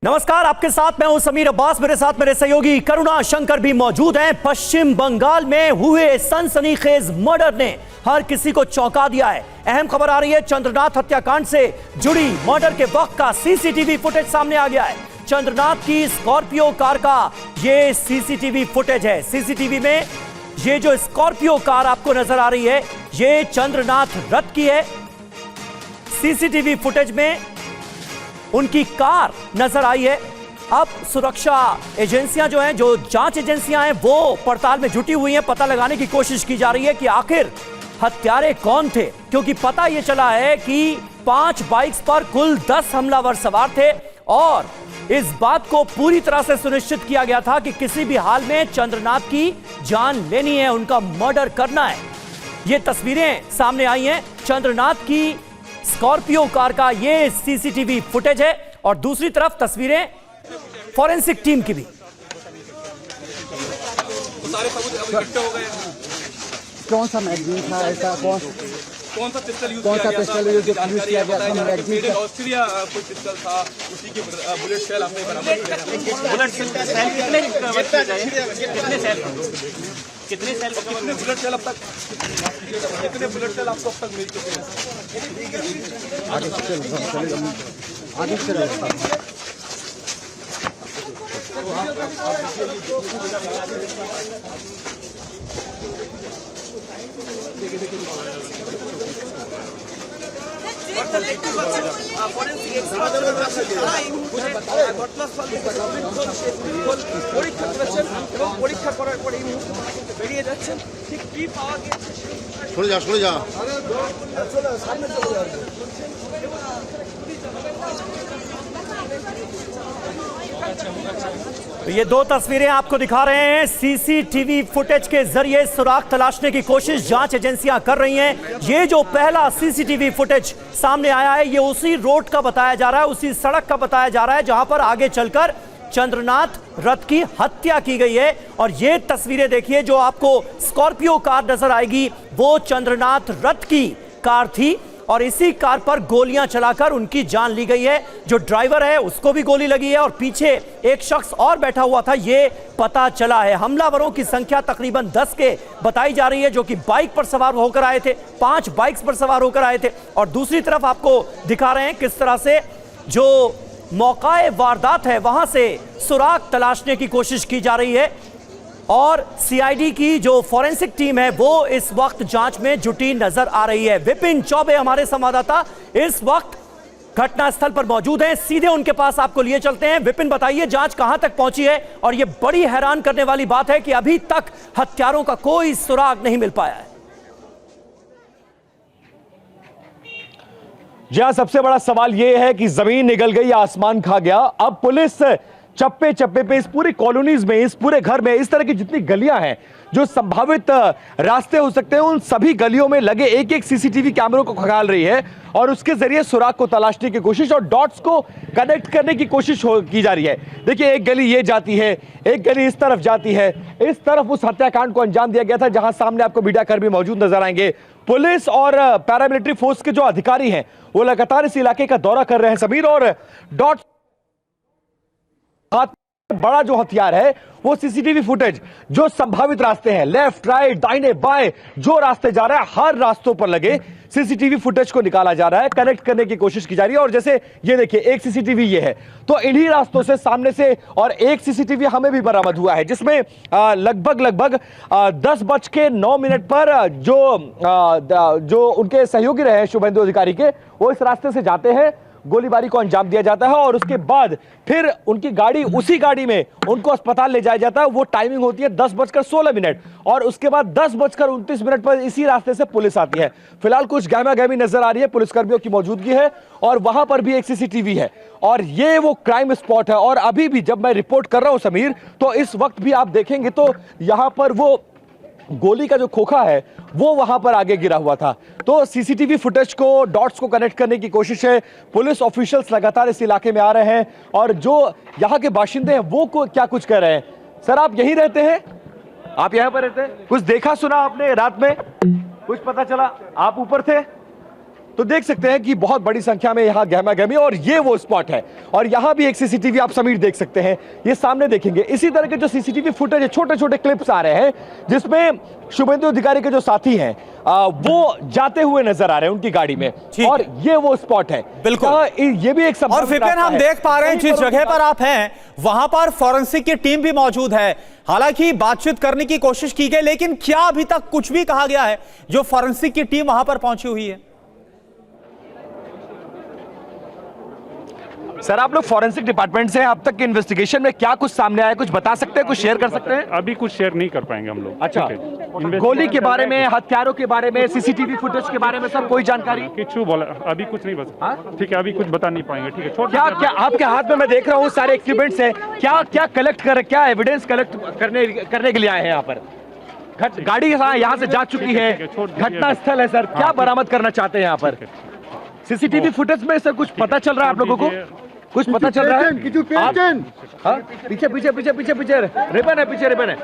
नमस्कार, आपके साथ मैं हूं समीर अब्बास। मेरे साथ मेरे सहयोगी करुणा शंकर भी मौजूद हैं। पश्चिम बंगाल में हुए सनसनीखेज मर्डर ने हर किसी को चौंका दिया है। अहम खबर आ रही है, चंद्रनाथ हत्याकांड से जुड़ी मर्डर के वक्त का सीसीटीवी फुटेज सामने आ गया है। चंद्रनाथ की स्कॉर्पियो कार का ये सीसीटीवी फुटेज है। सीसीटीवी में ये जो स्कॉर्पियो कार आपको नजर आ रही है, ये चंद्रनाथ रथ की है। सीसीटीवी फुटेज में उनकी कार नजर आई है। अब सुरक्षा एजेंसियां जो हैं, जो जांच एजेंसियां हैं, वो पड़ताल में जुटी हुई हैं। पता लगाने की कोशिश की जा रही है कि आखिर हत्यारे कौन थे, क्योंकि पता यह चला है कि 5 बाइक्स पर कुल 10 हमलावर सवार थे और इस बात को पूरी तरह से सुनिश्चित किया गया था कि किसी भी हाल में चंद्रनाथ की जान लेनी है, उनका मर्डर करना है। ये तस्वीरें सामने आई हैं चंद्रनाथ की स्कॉर्पियो कार का, ये सीसीटीवी फुटेज है और दूसरी तरफ तस्वीरें फॉरेंसिक टीम की भी। सारे सबूत अब इकट्ठे हो गए। कौन सा मैगजीन था, ऐसा कौन सा पिस्टल यूज किया गया था? मेड इन ऑस्ट्रेलिया कोई पिस्टल था, उसी के बुलेट सेल आपने बरामद किया। बुलेट सेल कितने बुलेट सेल अब तक, कितने बुलेट सेल आपको अब तक मिल चुके हैं? आगे चले পরীক্ষা করার পরে এই মুহূর্তে বেরিয়ে যাচ্ছেন, ঠিক কি পাওয়া গেছে সরে যা तो ये दो तस्वीरें आपको दिखा रहे हैं। सीसीटीवी फुटेज के जरिए सुराग तलाशने की कोशिश जांच एजेंसियां कर रही हैं। ये जो पहला सीसीटीवी फुटेज सामने आया है, ये उसी रोड का बताया जा रहा है, उसी सड़क का बताया जा रहा है जहां पर आगे चलकर चंद्रनाथ रथ की हत्या की गई है। और ये तस्वीरें देखिए, जो आपको स्कॉर्पियो कार नजर आएगी, वो चंद्रनाथ रथ की कार थी और इसी कार पर गोलियां चलाकर उनकी जान ली गई है। जो ड्राइवर है उसको भी गोली लगी है और पीछे एक शख्स और बैठा हुआ था, ये पता चला है। हमलावरों की संख्या तकरीबन 10 के बताई जा रही है, जो कि बाइक पर सवार होकर आए थे। 5 बाइक्स पर सवार होकर आए थे। और दूसरी तरफ आपको दिखा रहे हैं किस तरह से जो मौकाए वारदात है, वहां से सुराग तलाशने की कोशिश की जा रही है। और सीआईडी की जो फॉरेंसिक टीम है, वो इस वक्त जांच में जुटी नजर आ रही है। विपिन चौबे हमारे संवाददाता इस वक्त घटनास्थल पर मौजूद हैं, सीधे उनके पास आपको लिए चलते हैं। विपिन, बताइए जांच कहां तक पहुंची है? और यह बड़ी हैरान करने वाली बात है कि अभी तक हत्यारों का कोई सुराग नहीं मिल पाया है। जी हां, सबसे बड़ा सवाल यह है कि जमीन निगल गई, आसमान खा गया। अब पुलिस चप्पे चप्पे पे इस पूरी कॉलोनीज में, इस पूरे घर में, इस तरह की जितनी गलियां हैं, जो संभावित रास्ते हो सकते हैं, उन सभी गलियों में लगे एक एक सीसीटीवी कैमरों को खंगाल रही है और उसके जरिए सुराग को तलाशने की कोशिश और डॉट्स को कनेक्ट करने की कोशिश की जा रही है। देखिए, एक गली ये जाती है, एक गली इस तरफ जाती है, इस तरफ उस हत्याकांड को अंजाम दिया गया था, जहां सामने आपको मीडिया कर्मी मौजूद नजर आएंगे। पुलिस और पैरामिलिट्री फोर्स के जो अधिकारी हैं, वो लगातार इस इलाके का दौरा कर रहे हैं समीर। और डॉट्स बड़ा जो हथियार है वो सीसीटीवी फुटेज, जो संभावित रास्ते हैं, लेफ्ट राइट दाहिने बाएं जो रास्ते जा रहे हैं, हर रास्तों पर लगे सीसीटीवी फुटेज को निकाला जा रहा है, कनेक्ट करने की कोशिश की जा रही है। और जैसे ये देखिए, एक सीसीटीवी ये है, तो इन्हीं रास्तों से सामने से और एक सीसीटीवी हमें भी बरामद हुआ है, जिसमें लगभग 10:09 पर जो उनके सहयोगी रहे शुभेंदु अधिकारी के, वो इस रास्ते से जाते हैं, गोलीबारी को अंजाम दिया जाता है और उसके बाद फिर उनकी गाड़ी, उसी गाड़ी में उनको अस्पताल ले जाया जाता है। वो टाइमिंग होती है 10:16 और उसके बाद 10:29 पर इसी रास्ते से पुलिस आती है। फिलहाल कुछ गहमा-गहमी नजर आ रही है, पुलिसकर्मियों की मौजूदगी है और वहां पर भी एक सीसीटीवी है और ये वो क्राइम स्पॉट है। और अभी भी जब मैं रिपोर्ट कर रहा हूं समीर, तो इस वक्त भी आप देखेंगे तो यहां पर वो गोली का जो खोखा है वो वहां पर आगे गिरा हुआ था। तो सीसीटीवी फुटेज को, डॉट्स को कनेक्ट करने की कोशिश है। पुलिस ऑफिशियल्स लगातार इस इलाके में आ रहे हैं और जो यहां के बाशिंदे हैं वो क्या कुछ कर रहे हैं। सर, आप यहीं रहते हैं? आप यहां पर रहते हैं? कुछ देखा सुना आपने रात में? कुछ पता चला? आप ऊपर थे? तो देख सकते हैं कि बहुत बड़ी संख्या में यहां गहमा गहमी, और ये वो स्पॉट है। और यहां भी एक सीसीटीवी आप समीर देख सकते हैं, ये सामने देखेंगे। इसी तरह के जो सीसीटीवी फुटेज है, छोटे छोटे क्लिप्स आ रहे हैं जिसमें शुभेंदु अधिकारी के जो साथी हैं वो जाते हुए नजर आ रहे हैं उनकी गाड़ी में, और ये वो स्पॉट है। बिल्कुल, ये भी एक और विपिन हम देख पा रहे हैं जिस जगह पर आप हैं वहां पर फॉरेंसिक की टीम भी मौजूद है। हालांकि बातचीत करने की कोशिश की गई, लेकिन क्या अभी तक कुछ भी कहा गया है जो फॉरेंसिक की टीम वहां पर पहुंची हुई है? सर, आप लोग फॉरेंसिक डिपार्टमेंट से अब तक के इन्वेस्टिगेशन में क्या कुछ सामने आया, कुछ बता सकते हैं, कुछ शेयर कर सकते हैं? अभी कुछ शेयर नहीं कर पाएंगे हम लोग। अच्छा, गोली के बारे में, हथियारों के बारे में, सीसीटीवी फुटेज के बारे में सर कोई जानकारी? किच्चू बोला अभी कुछ नहीं बता। ठीक है, अभी कुछ बता नहीं पाएंगे। ठीक है, क्या क्या आपके हाथ में मैं देख रहा हूँ सारे इक्विपमेंट्स हैं, क्या क्या कलेक्ट कर, क्या एविडेंस कलेक्ट करने के लिए आए हैं यहाँ पर? गाड़ी यहाँ से जा चुकी है, घटना स्थल है सर, क्या बरामद करना चाहते हैं यहाँ पर? सीसीटीवी फुटेज में सर कुछ पता चल रहा है आप लोगों को? कुछ पता चल रहा है? पीछे पीछे पीछे पीछे पीछे रिबन है, पीछे रिबन है।